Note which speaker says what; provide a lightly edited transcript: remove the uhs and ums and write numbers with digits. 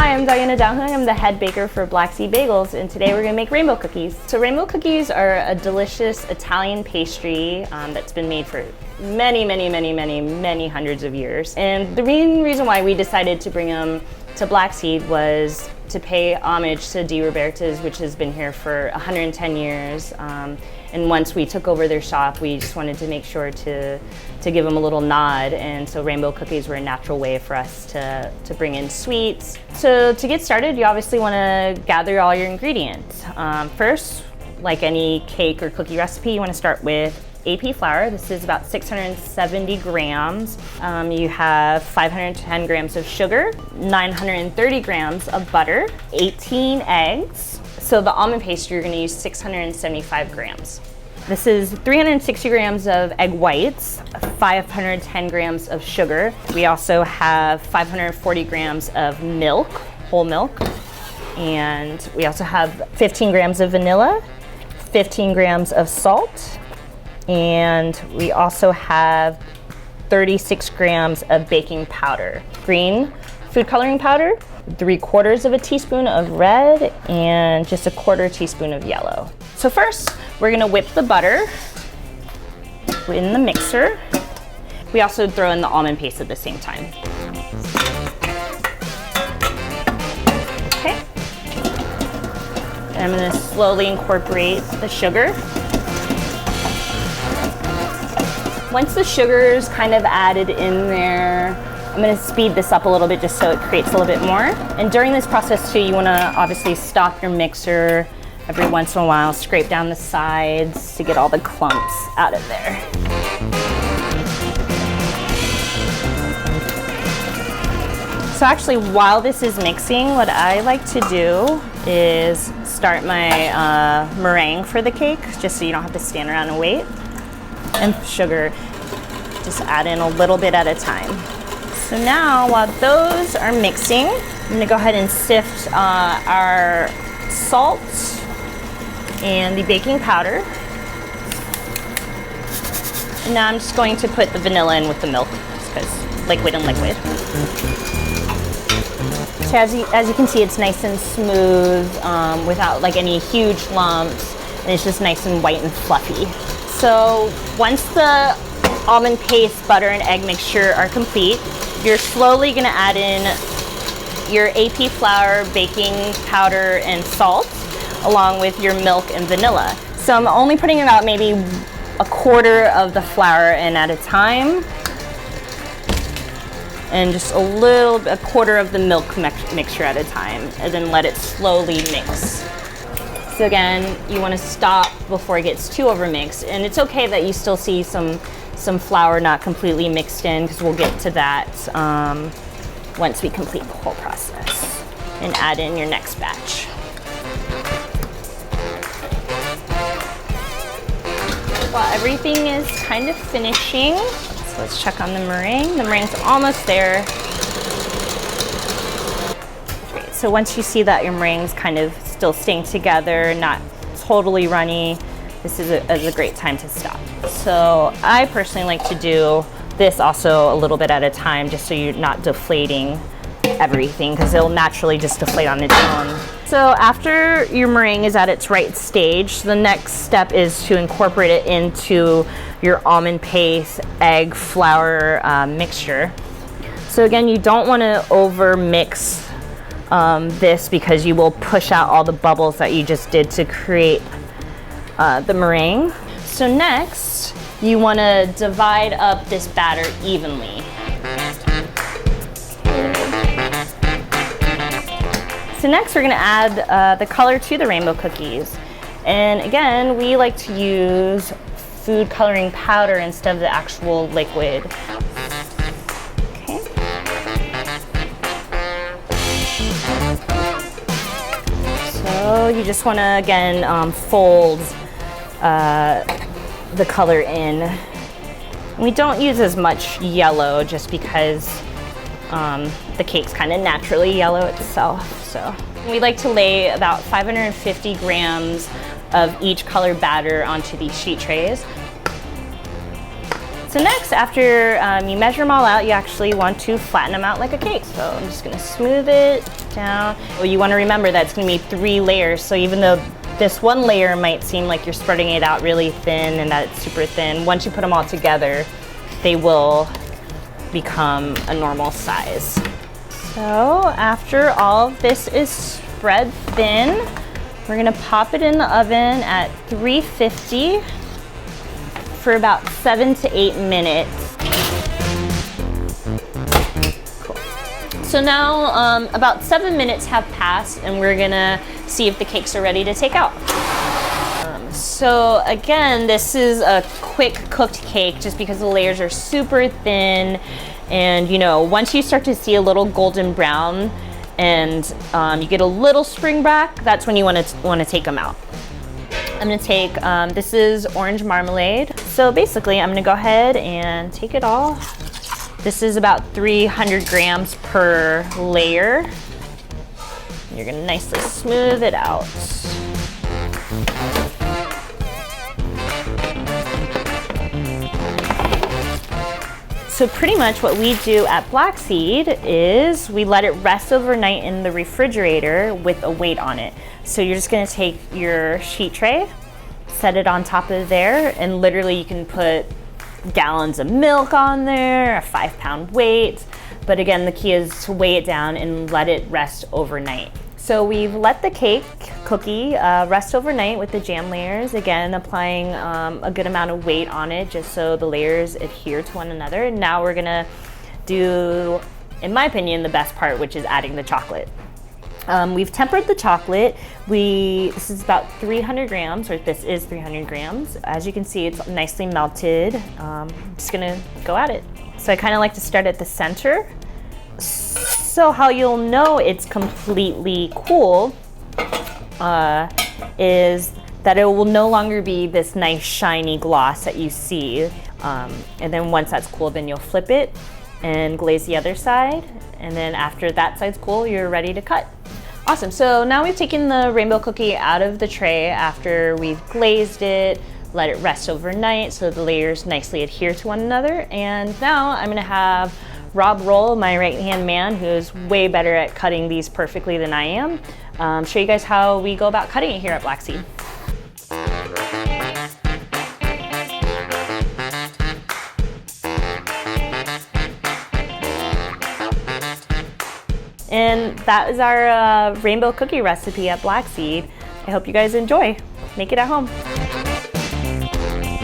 Speaker 1: Hi, I'm DAOHEUNG. I'm the head baker for Black Sea Bagels, and today we're going to make rainbow cookies. So rainbow cookies are a delicious Italian pastry that's been made for many hundreds of years. And the main reason why we decided to bring them to Black Sea was to pay homage to Di Roberta's, which has been here for 110 years. And once we took over their shop, we just wanted to make sure to give them a little nod. And so rainbow cookies were a natural way for us to bring in sweets. So to get started, you obviously want to gather all your ingredients. First, like any cake or cookie recipe, you want to start with AP flour. This is about 670 grams. You have 510 grams of sugar, 930 grams of butter, 18 eggs. So the almond paste, you're going to use 675 grams. This is 360 grams of egg whites, 510 grams of sugar. We also have 540 grams of milk, whole milk. And we also have 15 grams of vanilla, 15 grams of salt, and we also have 36 grams of baking powder. Green food coloring powder, 3/4 of a teaspoon of red, and just a 1/4 teaspoon of yellow. So first, we're gonna whip the butter in the mixer. We also throw in the almond paste at the same time. Okay. And I'm gonna slowly incorporate the sugar. Once the sugar is kind of added in there, I'm going to speed this up a little bit just so it creates a little bit more. And during this process too, you want to obviously stop your mixer every once in a while, scrape down the sides to get all the clumps out of there. So actually, while this is mixing, what I like to do is start my meringue for the cake, just so you don't have to stand around and wait. And sugar, just add in a little bit at a time. So now, while those are mixing, I'm gonna go ahead and sift our salt and the baking powder. And now I'm just going to put the vanilla in with the milk, just because liquid and liquid. So as you can see, it's nice and smooth without like any huge lumps, and it's just nice and white and fluffy. So once the almond paste, butter, and egg mixture are complete, you're slowly gonna add in your AP flour, baking powder, and salt, along with your milk and vanilla. So I'm only putting about maybe 1/4 of the flour in at a time, and just a 1/4 of the milk mixture at a time, and then let it slowly mix. So again, you want to stop before it gets too overmixed, and it's okay that you still see some flour not completely mixed in, because we'll get to that once we complete the whole process. And add in your next batch. While everything is kind of finishing, so let's check on the meringue. The meringue's almost there. Great. So once you see that your meringue's kind of still staying together, not totally runny, this is a great time to stop. So I personally like to do this also a little bit at a time, just so you're not deflating everything, because it'll naturally just deflate on its own. So after your meringue is at its right stage, the next step is to incorporate it into your almond paste, egg, flour mixture. So again, you don't want to over mix this, because you will push out all the bubbles that you just did to create the meringue. So next, you want to divide up this batter evenly. So next, we're going to add the color to the rainbow cookies. And again, we like to use food coloring powder instead of the actual liquid. So you just want to, again, fold the color in. We don't use as much yellow, just because the cake's kind of naturally yellow itself. So we like to lay about 550 grams of each color batter onto these sheet trays. So next, after you measure them all out, you actually want to flatten them out like a cake. So I'm just gonna smooth it down. Well, you want to remember that it's going to be 3 layers, so even though this one layer might seem like you're spreading it out really thin and that it's super thin, once you put them all together, they will become a normal size. So after all of this is spread thin, we're gonna pop it in the oven at 350 for about 7 to 8 minutes. Cool. So now about 7 minutes have passed and we're gonna see if the cakes are ready to take out. So again, this is a quick cooked cake just because the layers are super thin, and you know, once you start to see a little golden brown and you get a little spring back, that's when you want to take them out. I'm gonna take, this is orange marmalade. So basically I'm gonna go ahead and take it all. This is about 300 grams per layer. You're gonna nicely smooth it out. So pretty much what we do at Blackseed is we let it rest overnight in the refrigerator with a weight on it. So you're just gonna take your sheet tray, set it on top of there, and literally you can put gallons of milk on there, a 5-pound weight. But again, the key is to weigh it down and let it rest overnight. So we've let the cookie rest overnight with the jam layers, again applying a good amount of weight on it just so the layers adhere to one another. And now we're gonna do, in my opinion, the best part, which is adding the chocolate. We've tempered the chocolate. This is about 300 grams, or this is 300 grams. As you can see, it's nicely melted. I'm just gonna go at it. So I kind of like to start at the center. So how you'll know it's completely cool is that it will no longer be this nice shiny gloss that you see. And then once that's cool, then you'll flip it and glaze the other side. And then after that side's cool, you're ready to cut. Awesome, so now we've taken the rainbow cookie out of the tray after we've glazed it, let it rest overnight so the layers nicely adhere to one another. And now I'm gonna have Rob Roll, my right-hand man, who's way better at cutting these perfectly than I am, show you guys how we go about cutting it here at Blackseed. And that is our rainbow cookie recipe at Blackseed. I hope you guys enjoy. Make it at home.